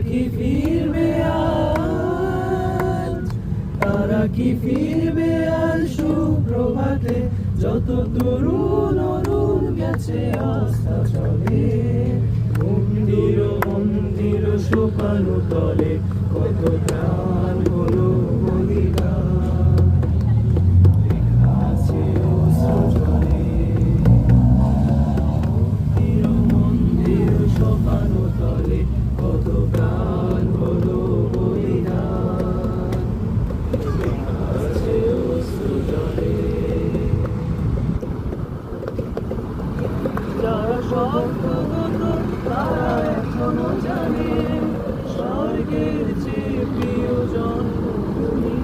কি ফিরবে আজ, তারা কি ফিরবে আজ সুপ্রভাতে, যত তরুণ অরুণ গেছে আস্থা চলে। মন্দির মন্দির সোপানো তলে কত প্রাণ হলো বলিদান, আছে অশ্রু জলে। মন্দির মন্দির সোপানো তলে কত প্রাণ হলো বলিদান, আছে অশ্রু জলে। যারা স্বর্গগত তারা এখনো জানে, স্বর্গের চেয়ে প্রিয় জন্মভূমি,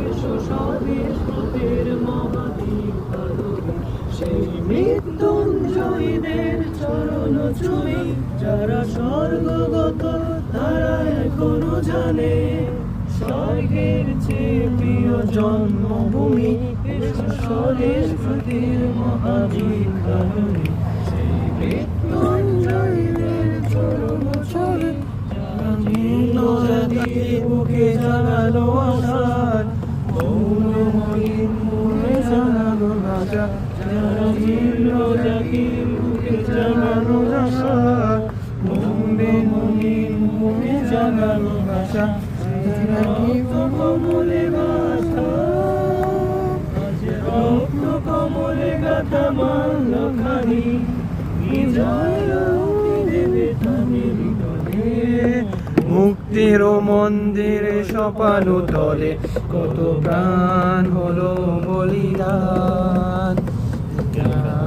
এসো স্বদেশ ব্রতের মহাদীপ আলোকে, সেই মৃত্যুঞ্জয়ীদের চরণ চুমি। যারা স্বর্গগত তারা এখনো জানে, স্বর্গের চেয়ে প্রিয় জন্মভূমি, এসো স্বদেশ ব্রতের মহাদীপ আলোকে, সেই মৃত্যুঞ্জয়ীদের চরণ চুমি। যারা জীর্ণ জাতির বুকে জাগালো আশার মৌনময়ীর মনে জাগালো আশা। যারা জীর্ণ জাতির বুকে জাগালো আশার মৌনময়ীর মনে জাগালো আশা। রক্ত কমলে গাথা, আজ রক্ত কমলে গাথা মাল্যখানি, বিজয় দেবে তাদের হৃদয়ে। মুক্তির মন্দিরে সপানো তলে কত প্রাণ হলো বলিদান,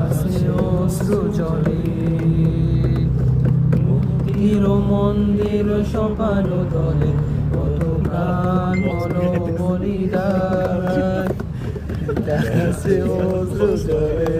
আছে অশ্রু জলে। মুক্তির মন্দির সপানো তলে কত প্রাণ হলো বলিদান, আছে অশ্রু জলে।